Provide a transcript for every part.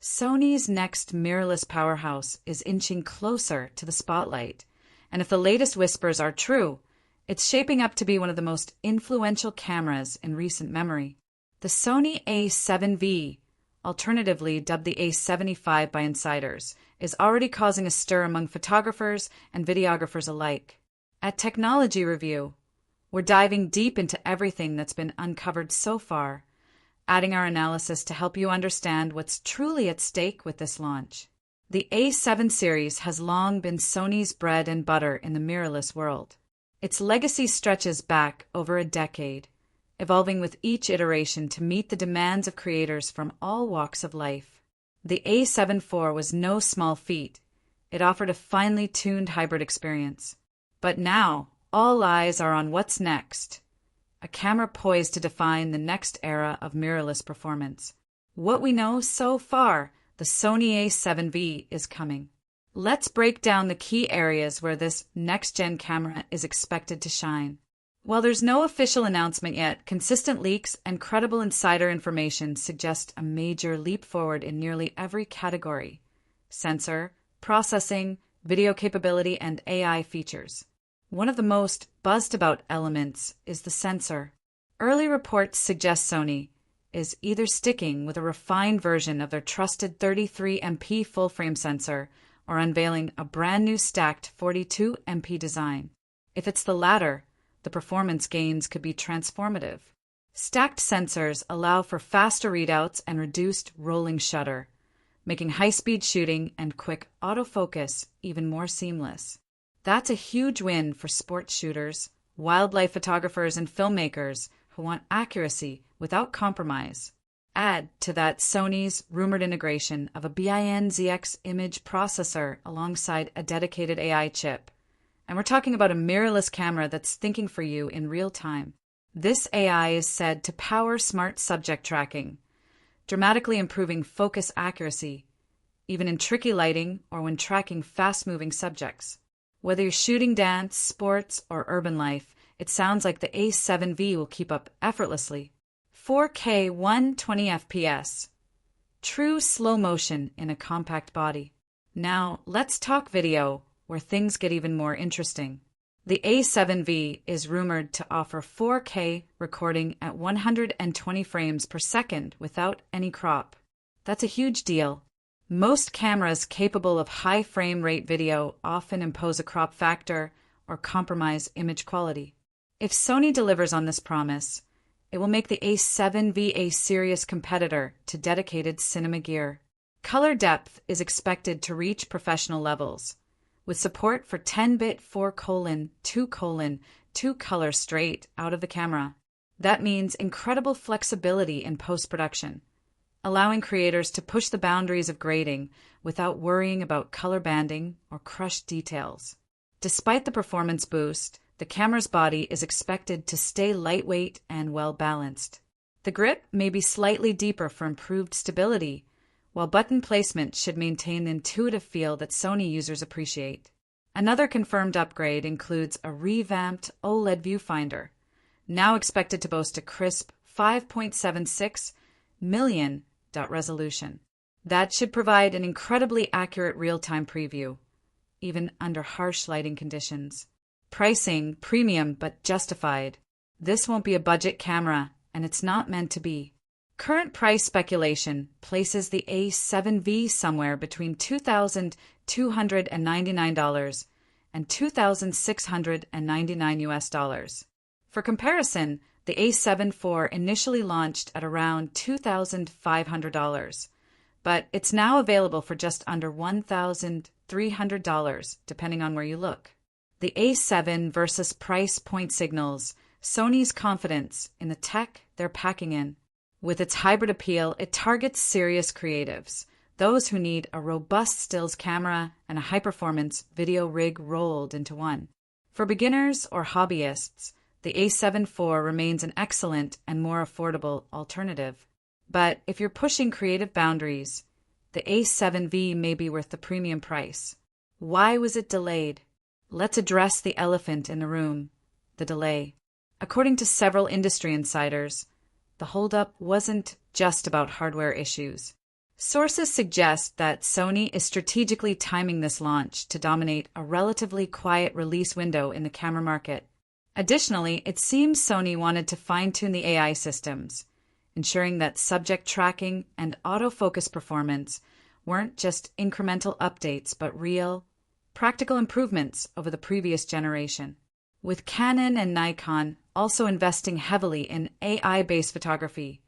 Sony's next mirrorless powerhouse is inching closer to the spotlight, and if the latest whispers are true, it's shaping up to be one of the most influential cameras in recent memory. The Sony A7V, alternatively dubbed the A7V by insiders, is already causing a stir among photographers and videographers alike. At Technology Review, we're diving deep into everything that's been uncovered so far, adding our analysis to help you understand what's truly at stake with this launch. The A7 series has long been Sony's bread and butter in the mirrorless world. Its legacy stretches back over a decade, evolving with each iteration to meet the demands of creators from all walks of life. The A7 IV was no small feat. It offered a finely tuned hybrid experience. But now, all eyes are on what's next. A camera poised to define the next era of mirrorless performance. What we know so far, the Sony A7V is coming. Let's break down the key areas where this next-gen camera is expected to shine. While there's no official announcement yet, consistent leaks and credible insider information suggest a major leap forward in nearly every category: sensor, processing, video capability, and AI features. One of the most buzzed-about elements is the sensor. Early reports suggest Sony is either sticking with a refined version of their trusted 33MP full-frame sensor or unveiling a brand-new stacked 42MP design. If it's the latter, the performance gains could be transformative. Stacked sensors allow for faster readouts and reduced rolling shutter, making high-speed shooting and quick autofocus even more seamless. That's a huge win for sports shooters, wildlife photographers, and filmmakers who want accuracy without compromise. Add to that Sony's rumored integration of a BIN-ZX image processor alongside a dedicated AI chip, and we're talking about a mirrorless camera that's thinking for you in real time. This AI is said to power smart subject tracking, dramatically improving focus accuracy, even in tricky lighting or when tracking fast-moving subjects. Whether you're shooting dance, sports, or urban life, it sounds like the A7V will keep up effortlessly. 4K 120 FPS. True slow motion in a compact body. Now, let's talk video, where things get even more interesting. The A7V is rumored to offer 4K recording at 120 frames per second without any crop. That's a huge deal. Most cameras capable of high frame rate video often impose a crop factor or compromise image quality. If Sony delivers on this promise, it will make the A7V a serious competitor to dedicated cinema gear. Color depth is expected to reach professional levels, with support for 10-bit 4:2:2 color straight out of the camera. That means incredible flexibility in post-production, allowing creators to push the boundaries of grading without worrying about color banding or crushed details. Despite the performance boost, the camera's body is expected to stay lightweight and well-balanced. The grip may be slightly deeper for improved stability, while button placement should maintain the intuitive feel that Sony users appreciate. Another confirmed upgrade includes a revamped OLED viewfinder, now expected to boast a crisp 5.76 million resolution. That should provide an incredibly accurate real-time preview, even under harsh lighting conditions. Pricing, premium but justified. This won't be a budget camera, and it's not meant to be. Current price speculation places the A7V somewhere between $2,299 and $2,699. For comparison, the A7 IV initially launched at around $2,500, but it's now available for just under $1,300, depending on where you look. The A7 versus price point signals Sony's confidence in the tech they're packing in. With its hybrid appeal, it targets serious creatives, those who need a robust stills camera and a high-performance video rig rolled into one. For beginners or hobbyists, the A7 IV remains an excellent and more affordable alternative. But if you're pushing creative boundaries, the A7V may be worth the premium price. Why was it delayed? Let's address the elephant in the room, the delay. According to several industry insiders, the holdup wasn't just about hardware issues. Sources suggest that Sony is strategically timing this launch to dominate a relatively quiet release window in the camera market. Additionally, it seems Sony wanted to fine-tune the AI systems, ensuring that subject tracking and autofocus performance weren't just incremental updates but real, practical improvements over the previous generation. With Canon and Nikon also investing heavily in AI-based photography,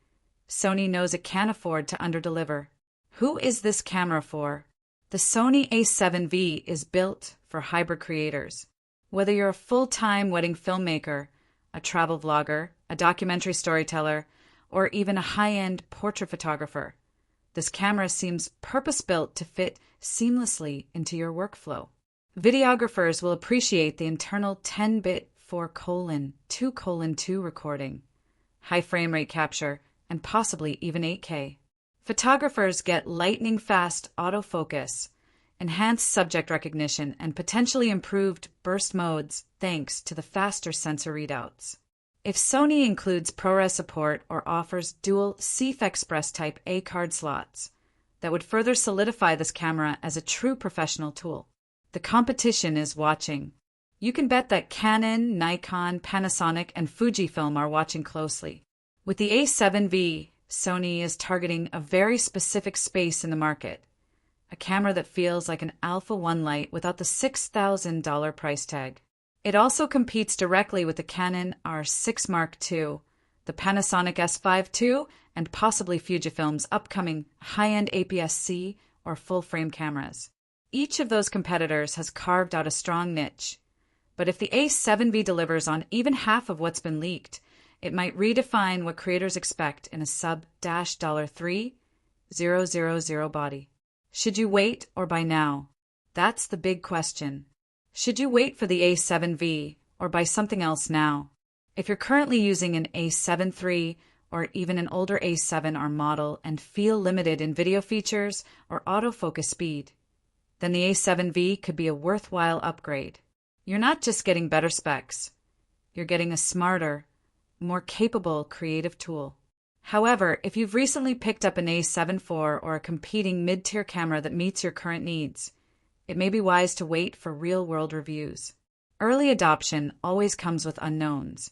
Sony knows it can't afford to underdeliver. Who is this camera for? The Sony A7V is built for hybrid creators. Whether you're a full-time wedding filmmaker, a travel vlogger, a documentary storyteller, or even a high-end portrait photographer, this camera seems purpose-built to fit seamlessly into your workflow. Videographers will appreciate the internal 10-bit 4:2:2 recording, high frame rate capture, and possibly even 8K. Photographers get lightning-fast autofocus, enhanced subject recognition, and potentially improved burst modes thanks to the faster sensor readouts. If Sony includes ProRes support or offers dual CF Express Type A card slots, that would further solidify this camera as a true professional tool. The competition is watching. You can bet that Canon, Nikon, Panasonic, and Fujifilm are watching closely. With the A7V, Sony is targeting a very specific space in the market, a camera that feels like an Alpha 1 light without the $6,000 price tag. It also competes directly with the Canon R6 Mark II, the Panasonic S5 II, and possibly Fujifilm's upcoming high-end APS-C or full-frame cameras. Each of those competitors has carved out a strong niche, but if the A7V delivers on even half of what's been leaked, it might redefine what creators expect in a sub-$3,000 body. Should you wait or buy now? That's the big question. Should you wait for the A7V or buy something else now? If you're currently using an A7 III or even an older A7R model and feel limited in video features or autofocus speed, then the A7V could be a worthwhile upgrade. You're not just getting better specs, you're getting a smarter, more capable creative tool. However, if you've recently picked up an A7 IV or a competing mid-tier camera that meets your current needs, it may be wise to wait for real-world reviews. Early adoption always comes with unknowns,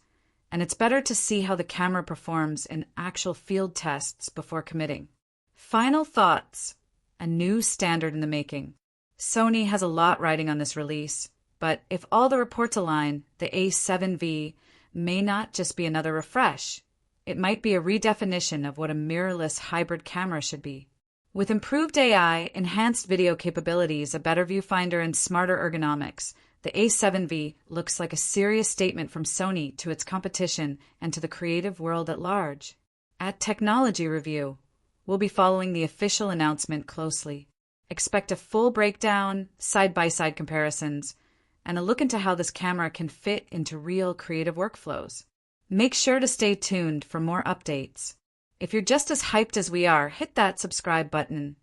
and it's better to see how the camera performs in actual field tests before committing. Final thoughts: a new standard in the making. Sony has a lot riding on this release, but if all the reports align, the A7V may not just be another refresh. It might be a redefinition of what a mirrorless hybrid camera should be. With improved AI, enhanced video capabilities, a better viewfinder, and smarter ergonomics, the A7V looks like a serious statement from Sony to its competition and to the creative world at large. At Technology Review, we'll be following the official announcement closely. Expect a full breakdown, side-by-side comparisons, and a look into how this camera can fit into real creative workflows. Make sure to stay tuned for more updates. If you're just as hyped as we are, hit that subscribe button.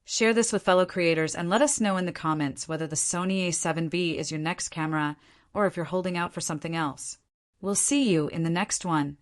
Share this with fellow creators and let us know in the comments whether the Sony A7V is your next camera or if you're holding out for something else. We'll see you in the next one.